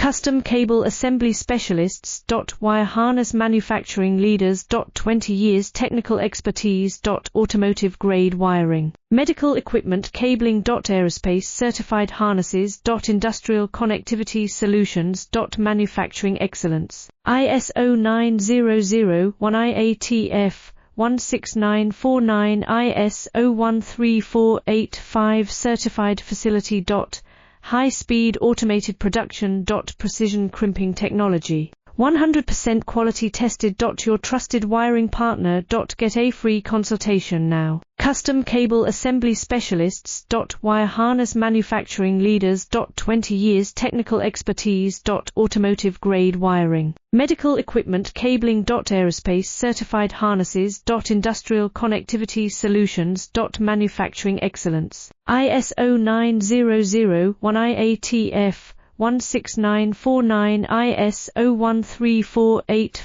Custom cable assembly specialists. Wire harness manufacturing leaders. 20 years technical expertise. Automotive grade wiring. Medical equipment cabling. Aerospace certified harnesses. Industrial connectivity solutions. Manufacturing excellence. ISO 9001 IATF 16949 ISO 13485 certified facility. High-speed automated production. Precision crimping technology. 100% quality tested. Your trusted wiring partner. Get a free consultation now. Custom cable assembly specialists. Wire harness manufacturing leaders. 20 years technical expertise. Automotive grade wiring. Medical equipment cabling. Aerospace certified harnesses. Industrial connectivity solutions. Manufacturing excellence. ISO 9001 IATF 16949 ISO 13485